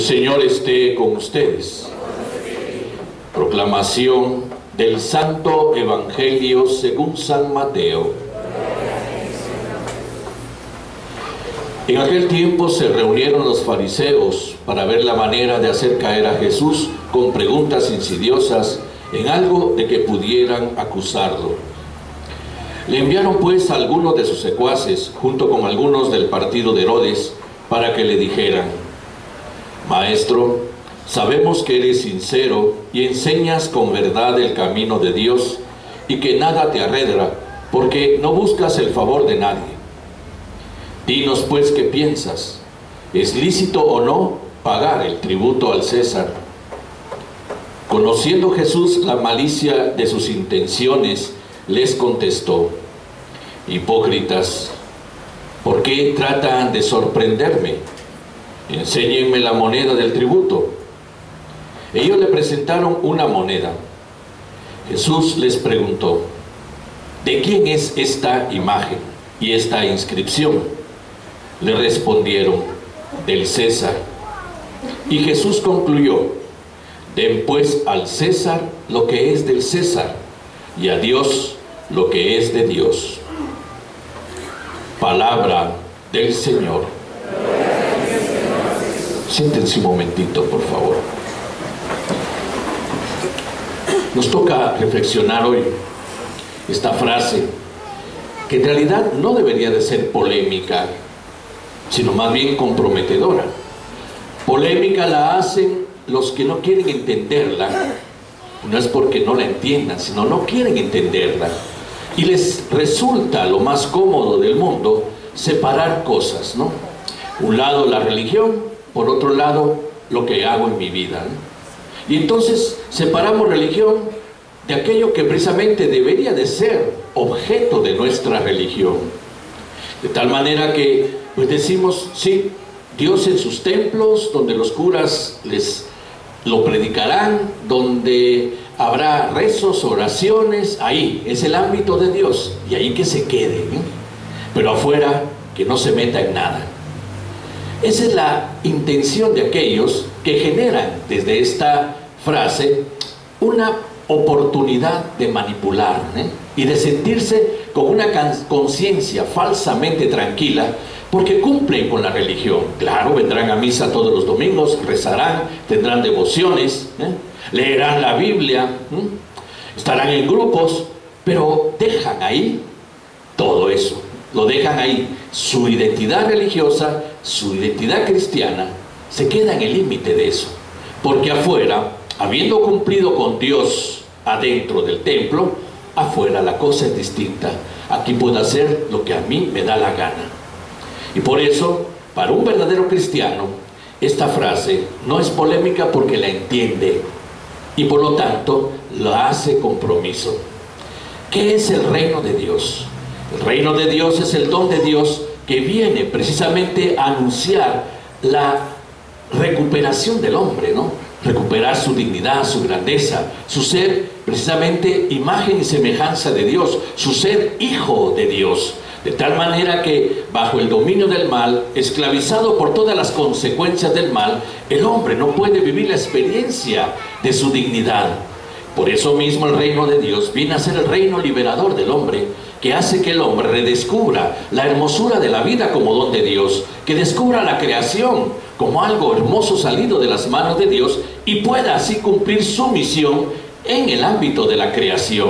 Señor esté con ustedes. Proclamación del Santo Evangelio según San Mateo. En aquel tiempo se reunieron los fariseos para ver la manera de hacer caer a Jesús con preguntas insidiosas en algo de que pudieran acusarlo. Le enviaron pues a algunos de sus secuaces, junto con algunos del partido de Herodes, para que le dijeran: Maestro, sabemos que eres sincero y enseñas con verdad el camino de Dios y que nada te arredra, porque no buscas el favor de nadie. Dinos pues qué piensas. ¿Es lícito o no pagar el tributo al César? Conociendo Jesús la malicia de sus intenciones, les contestó: Hipócritas, ¿por qué tratan de sorprenderme? Enséñenme la moneda del tributo. Ellos le presentaron una moneda. Jesús les preguntó: ¿de quién es esta imagen y esta inscripción? Le respondieron: del César. Y Jesús concluyó: den pues al César lo que es del César, y a Dios lo que es de Dios. Palabra del Señor. Siéntense un momentito, por favor. Nos toca reflexionar hoy esta frase, que en realidad no debería de ser polémica, sino más bien comprometedora. Polémica la hacen los que no quieren entenderla. No es porque no la entiendan, sino no quieren entenderla. Y les resulta lo más cómodo del mundo separar cosas, ¿no? Un lado la religión, por otro lado lo que hago en mi vida, ¿no? Y entonces separamos religión de aquello que precisamente debería de ser objeto de nuestra religión. De tal manera que pues decimos: sí, Dios en sus templos, donde los curas les lo predicarán, donde habrá rezos, oraciones, ahí es el ámbito de Dios, y ahí que se quede, ¿eh? Pero afuera que no se meta en nada. Esa es la intención de aquellos que generan desde esta frase una oportunidad de manipular, ¿eh? Y de sentirse con una conciencia falsamente tranquila, porque cumplen con la religión. Claro, vendrán a misa todos los domingos, rezarán, tendrán devociones, leerán la Biblia, estarán en grupos, pero dejan ahí todo eso, lo dejan ahí. Su identidad religiosa, su identidad cristiana, se queda en el límite de eso, porque afuera, habiendo cumplido con Dios adentro del templo, afuera la cosa es distinta. Aquí puedo hacer lo que a mí me da la gana. Y por eso, para un verdadero cristiano, esta frase no es polémica porque la entiende y por lo tanto la hace compromiso. ¿Qué es el reino de Dios? El reino de Dios es el don de Dios que viene precisamente a anunciar la recuperación del hombre, ¿no? Recuperar su dignidad, su grandeza, su ser precisamente imagen y semejanza de Dios, su ser hijo de Dios. De tal manera que bajo el dominio del mal, esclavizado por todas las consecuencias del mal, el hombre no puede vivir la experiencia de su dignidad. Por eso mismo el reino de Dios viene a ser el reino liberador del hombre, que hace que el hombre redescubra la hermosura de la vida como don de Dios, que descubra la creación como algo hermoso salido de las manos de Dios y pueda así cumplir su misión en el ámbito de la creación.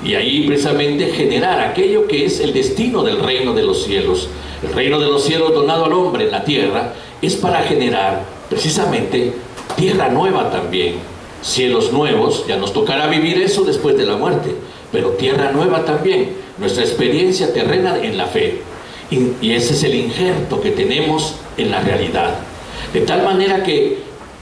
Y ahí precisamente generar aquello que es el destino del reino de los cielos. El reino de los cielos donado al hombre en la tierra es para generar precisamente tierra nueva también. Cielos nuevos, ya nos tocará vivir eso después de la muerte, pero tierra nueva también, nuestra experiencia terrena en la fe. Y ese es el injerto que tenemos en la realidad. De tal manera que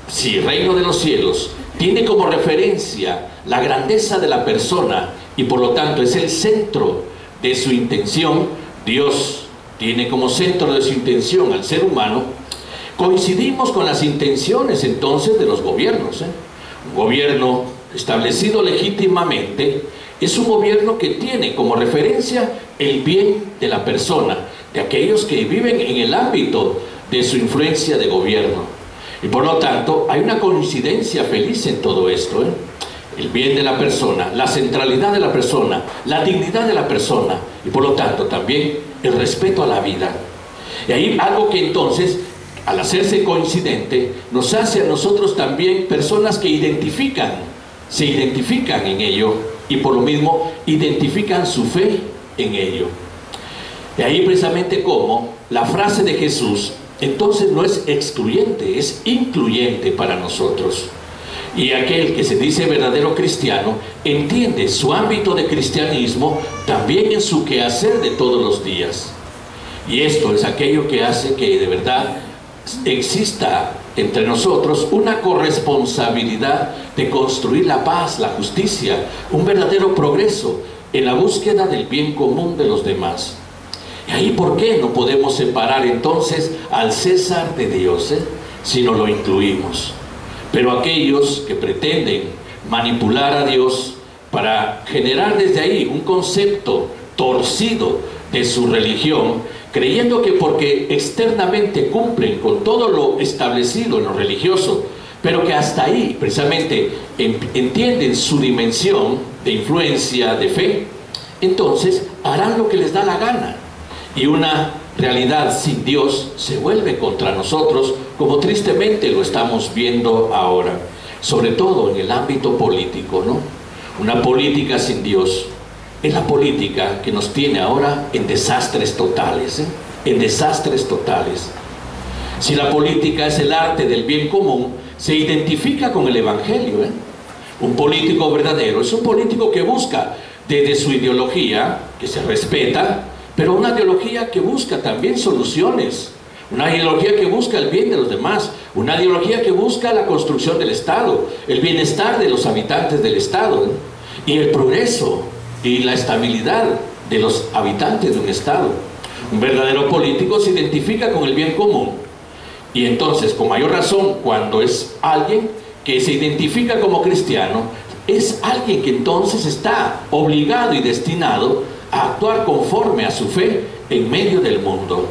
si el reino de los cielos tiene como referencia la grandeza de la persona y por lo tanto es el centro de su intención, Dios tiene como centro de su intención al ser humano, coincidimos con las intenciones entonces de los gobiernos, Un gobierno establecido legítimamente es un gobierno que tiene como referencia el bien de la persona, de aquellos que viven en el ámbito de su influencia de gobierno. Y por lo tanto, hay una coincidencia feliz en todo esto, ¿eh? El bien de la persona, la centralidad de la persona, la dignidad de la persona y por lo tanto también el respeto a la vida. Y ahí algo que entonces, al hacerse coincidente, nos hace a nosotros también personas que se identifican en ello y por lo mismo identifican su fe en ello. Y ahí precisamente como la frase de Jesús entonces no es excluyente, es incluyente para nosotros. Y aquel que se dice verdadero cristiano entiende su ámbito de cristianismo también en su quehacer de todos los días. Y esto es aquello que hace que de verdad exista entre nosotros una corresponsabilidad de construir la paz, la justicia, un verdadero progreso en la búsqueda del bien común de los demás. Y ahí, ¿por qué no podemos separar entonces al César de Dios, si no lo incluimos? Pero aquellos que pretenden manipular a Dios para generar desde ahí un concepto torcido de su religión, creyendo que porque externamente cumplen con todo lo establecido en lo religioso, pero que hasta ahí precisamente entienden su dimensión de influencia, de fe, entonces harán lo que les da la gana. Y una realidad sin Dios se vuelve contra nosotros, como tristemente lo estamos viendo ahora, sobre todo en el ámbito político, ¿no? Una política sin Dios es la política que nos tiene ahora en desastres totales, en desastres totales. Si la política es el arte del bien común, se identifica con el Evangelio, Un político verdadero es un político que busca desde su ideología, que se respeta, pero una ideología que busca también soluciones, una ideología que busca el bien de los demás, una ideología que busca la construcción del Estado, el bienestar de los habitantes del Estado, y el progreso y la estabilidad de los habitantes de un Estado. Un verdadero político se identifica con el bien común, y entonces, con mayor razón, cuando es alguien que se identifica como cristiano, es alguien que entonces está obligado y destinado a actuar conforme a su fe en medio del mundo.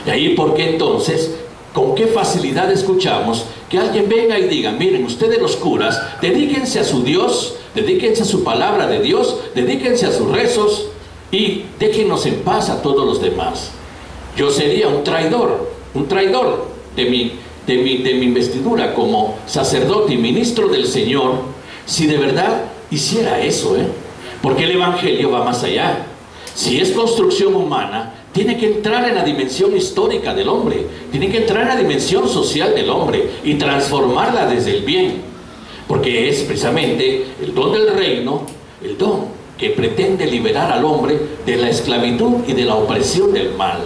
Y ahí, ¿por qué entonces, con qué facilidad escuchamos que alguien venga y diga: miren, ustedes los curas, dedíquense a su Dios, dedíquense a su palabra de Dios, dedíquense a sus rezos y déjenos en paz a todos los demás? Yo sería un traidor de mi investidura como sacerdote y ministro del Señor si de verdad hiciera eso, Porque el Evangelio va más allá. Si es construcción humana, tiene que entrar en la dimensión histórica del hombre, tiene que entrar en la dimensión social del hombre y transformarla desde el bien, porque es precisamente el don del reino, el don que pretende liberar al hombre de la esclavitud y de la opresión del mal.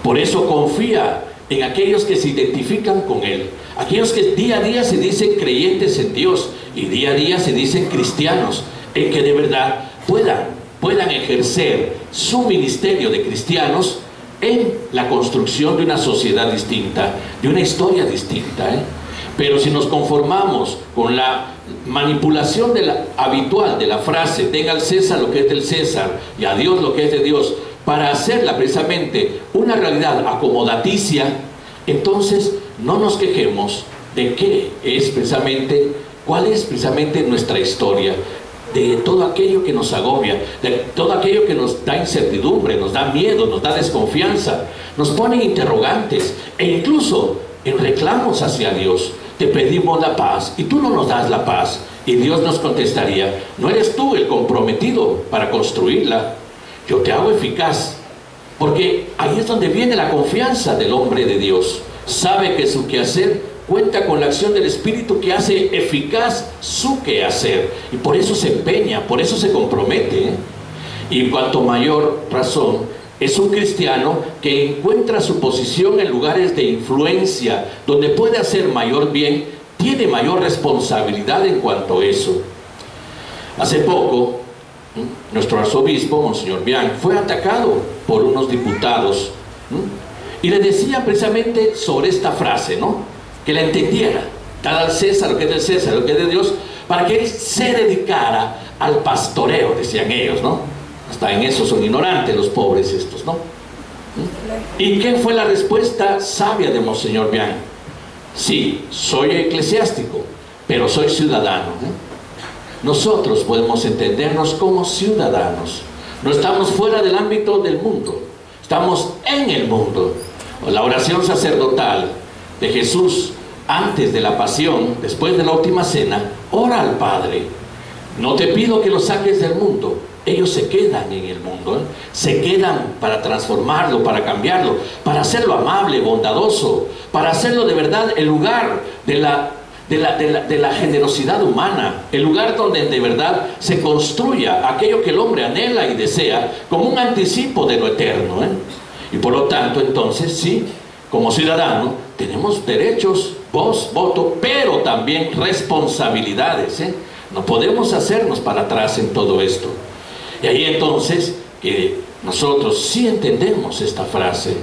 Por eso confía en aquellos que se identifican con él, aquellos que día a día se dicen creyentes en Dios y día a día se dicen cristianos, en que de verdad puedan ejercer su ministerio de cristianos en la construcción de una sociedad distinta, de una historia distinta, Pero si nos conformamos con la manipulación habitual de la frase: tenga al César lo que es del César y a Dios lo que es de Dios, para hacerla precisamente una realidad acomodaticia, entonces no nos quejemos de cuál es precisamente nuestra historia, de todo aquello que nos agobia, de todo aquello que nos da incertidumbre, nos da miedo, nos da desconfianza, nos pone interrogantes e incluso en reclamos hacia Dios. Te pedimos la paz y tú no nos das la paz, y Dios nos contestaría: no eres tú el comprometido para construirla, yo te hago eficaz. Porque ahí es donde viene la confianza del hombre de Dios. Sabe que su quehacer cuenta con la acción del Espíritu que hace eficaz su quehacer, y por eso se empeña, por eso se compromete, Y cuanto mayor razón es un cristiano que encuentra su posición en lugares de influencia donde puede hacer mayor bien, tiene mayor responsabilidad en cuanto a eso. Hace poco nuestro arzobispo, Monseñor Bian, fue atacado por unos diputados y le decía precisamente sobre esta frase, que la entendiera: dar al César lo que es del César, lo que es de Dios, para que él se dedicara al pastoreo, decían ellos, hasta en eso son ignorantes los pobres estos, ¿Y qué fue la respuesta sabia de Monseñor Bian? Sí, soy eclesiástico, pero soy ciudadano, Nosotros podemos entendernos como ciudadanos. No estamos fuera del ámbito del mundo, estamos en el mundo. La oración sacerdotal de Jesús antes de la pasión, después de la última cena, ora al Padre: no te pido que los saques del mundo. Ellos se quedan en el mundo, se quedan para transformarlo, para cambiarlo, para hacerlo amable, bondadoso, para hacerlo de verdad el lugar de la generosidad humana, el lugar donde de verdad se construya aquello que el hombre anhela y desea como un anticipo de lo eterno, Y por lo tanto, entonces, sí, como ciudadano tenemos derechos, voz, voto, pero también responsabilidades, No podemos hacernos para atrás en todo esto. Y ahí entonces que nosotros sí entendemos esta frase.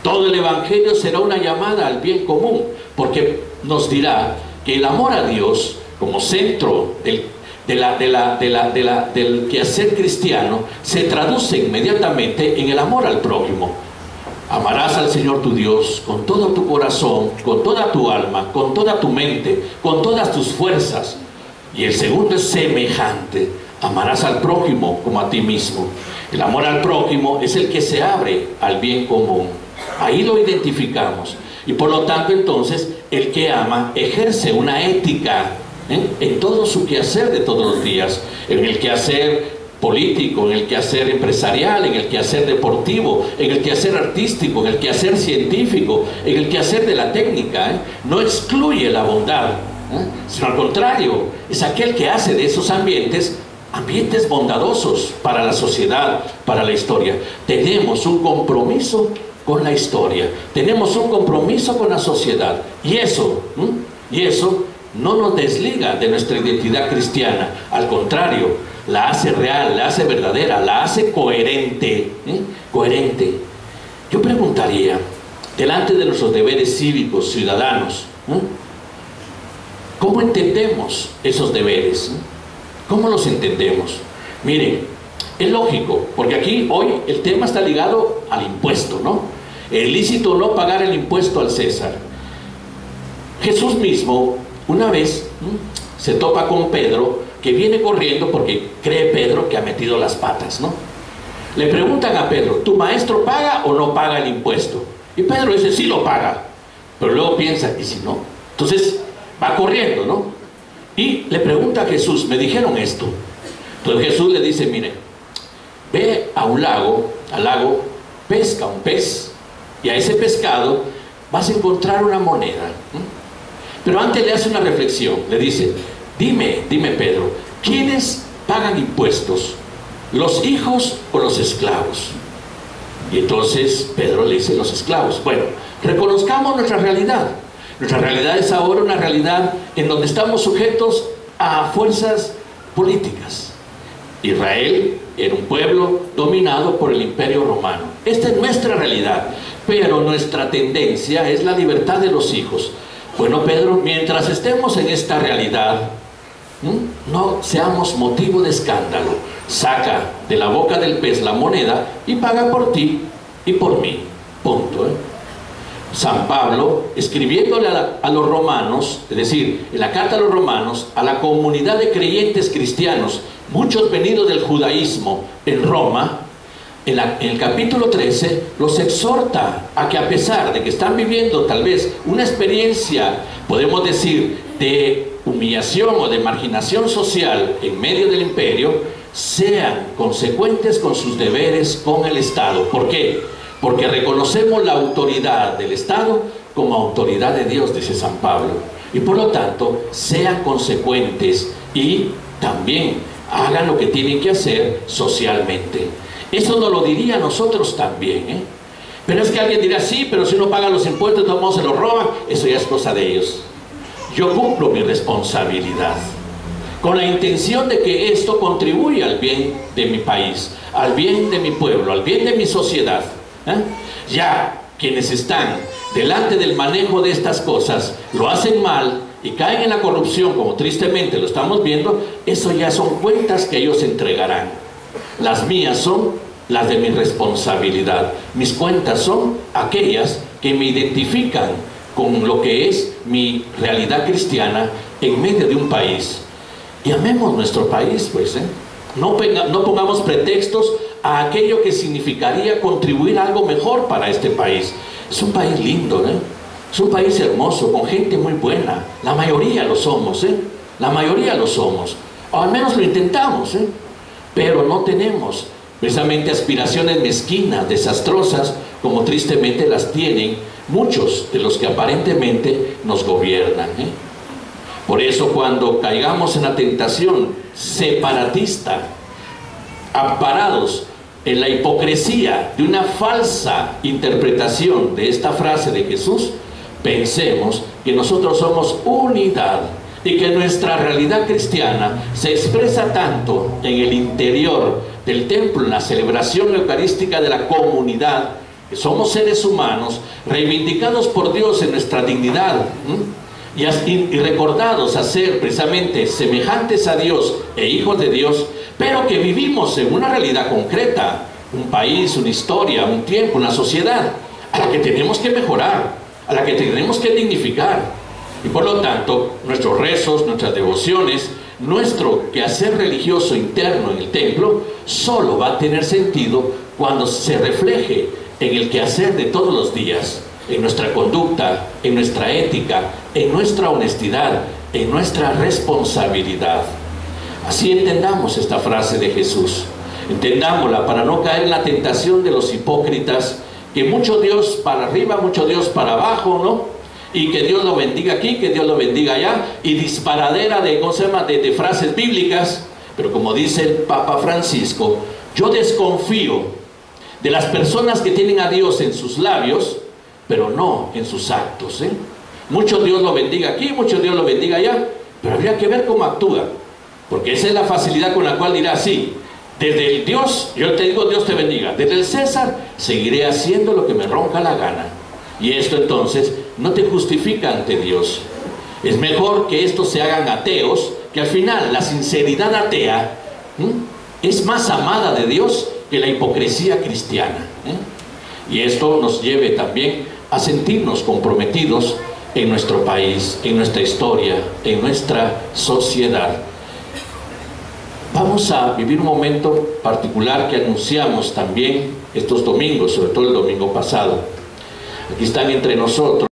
Todo el Evangelio será una llamada al bien común, porque nos dirá que el amor a Dios como centro del quehacer cristiano se traduce inmediatamente en el amor al prójimo. Amarás al Señor tu Dios con todo tu corazón, con toda tu alma, con toda tu mente, con todas tus fuerzas. Y el segundo es semejante: amarás al prójimo como a ti mismo. El amor al prójimo es el que se abre al bien común. Ahí lo identificamos. Y por lo tanto, entonces, el que ama ejerce una ética en todo su quehacer de todos los días, en el quehacer político, en el quehacer empresarial, en el quehacer deportivo, en el quehacer artístico, en el quehacer científico, en el quehacer de la técnica. No excluye la bondad, sino al contrario, es aquel que hace de esos ambientes bondadosos para la sociedad, para la historia. Tenemos un compromiso con la historia, tenemos un compromiso con la sociedad, y eso no nos desliga de nuestra identidad cristiana. Al contrario, la hace real, la hace verdadera, la hace coherente, coherente. Yo preguntaría, delante de nuestros deberes cívicos, ciudadanos, ¿cómo entendemos esos deberes? ¿Cómo los entendemos? Miren, es lógico, porque aquí hoy el tema está ligado al impuesto, ¿no? Es lícito no pagar el impuesto al César. Jesús mismo, una vez, se topa con Pedro, que viene corriendo porque cree Pedro que ha metido las patas, ¿no? Le preguntan a Pedro: ¿tu maestro paga o no paga el impuesto? Y Pedro dice: sí lo paga. Pero luego piensa: ¿y si no? Entonces va corriendo, ¿no? Y le pregunta a Jesús: me dijeron esto. Entonces Jesús le dice: mire, ve a un lago, al lago, pesca un pez, y a ese pescado vas a encontrar una moneda. Pero antes le hace una reflexión, le dice: dime Pedro, ¿quiénes pagan impuestos? ¿Los hijos o los esclavos? Y entonces Pedro le dice: los esclavos. Bueno, reconozcamos nuestra realidad. Nuestra realidad es ahora una realidad en donde estamos sujetos a fuerzas políticas. Israel era un pueblo dominado por el Imperio Romano. Esta es nuestra realidad, pero nuestra tendencia es la libertad de los hijos. Bueno, Pedro, mientras estemos en esta realidad, no seamos motivo de escándalo. Saca de la boca del pez la moneda y paga por ti y por mí. Punto. San Pablo, escribiéndole a los romanos, es decir, en la carta a los romanos, a la comunidad de creyentes cristianos, muchos venidos del judaísmo en Roma, en el capítulo 13, los exhorta a que, a pesar de que están viviendo tal vez una experiencia, podemos decir, de humillación o de marginación social en medio del imperio, sean consecuentes con sus deberes con el Estado. ¿Por qué? Porque reconocemos la autoridad del Estado como autoridad de Dios, dice San Pablo. Y por lo tanto, sean consecuentes y también hagan lo que tienen que hacer socialmente. Eso nos lo diría a nosotros también, Pero es que alguien dirá: sí, pero si uno paga los impuestos, de todos modos se los roban. Eso ya es cosa de ellos. Yo cumplo mi responsabilidad con la intención de que esto contribuya al bien de mi país, al bien de mi pueblo, al bien de mi sociedad. Ya quienes están delante del manejo de estas cosas lo hacen mal y caen en la corrupción, como tristemente lo estamos viendo. Eso ya son cuentas que ellos entregarán. Las mías son las de mi responsabilidad. Mis cuentas son aquellas que me identifican con lo que es mi realidad cristiana en medio de un país. Y amemos nuestro país, pues, no pongamos pretextos a aquello que significaría contribuir a algo mejor para este país. Es un país lindo, es un país hermoso, con gente muy buena. La mayoría lo somos, la mayoría lo somos, o al menos lo intentamos, pero no tenemos precisamente aspiraciones mezquinas, desastrosas, como tristemente las tienen muchos de los que aparentemente nos gobiernan. Por eso, cuando caigamos en la tentación separatista, amparados en la hipocresía de una falsa interpretación de esta frase de Jesús, pensemos que nosotros somos unidad y que nuestra realidad cristiana se expresa tanto en el interior del templo, en la celebración eucarística de la comunidad, que somos seres humanos reivindicados por Dios en nuestra dignidad, y recordados a ser precisamente semejantes a Dios e hijos de Dios, pero que vivimos en una realidad concreta, un país, una historia, un tiempo, una sociedad a la que tenemos que mejorar, a la que tenemos que dignificar. Y por lo tanto, nuestros rezos, nuestras devociones, nuestro quehacer religioso interno en el templo solo va a tener sentido cuando se refleje en el quehacer de todos los días, en nuestra conducta, en nuestra ética, en nuestra honestidad, en nuestra responsabilidad. Así entendamos esta frase de Jesús, entendámosla para no caer en la tentación de los hipócritas, que mucho Dios para arriba, mucho Dios para abajo, ¿no? Y que Dios lo bendiga aquí, que Dios lo bendiga allá, y disparadera de, ¿cómo se llama?, de frases bíblicas. Pero como dice el Papa Francisco, yo desconfío de las personas que tienen a Dios en sus labios, pero no en sus actos, Mucho Dios lo bendiga aquí, mucho Dios lo bendiga allá, pero habría que ver cómo actúa, porque esa es la facilidad con la cual dirá, sí, desde el Dios, yo te digo Dios te bendiga, desde el César seguiré haciendo lo que me ronca la gana. Y esto entonces no te justifica ante Dios. Es mejor que estos se hagan ateos, que al final la sinceridad atea es más amada de Dios que la hipocresía cristiana. Y esto nos lleve también a sentirnos comprometidos en nuestro país, en nuestra historia, en nuestra sociedad. Vamos a vivir un momento particular que anunciamos también estos domingos, sobre todo el domingo pasado. Aquí están entre nosotros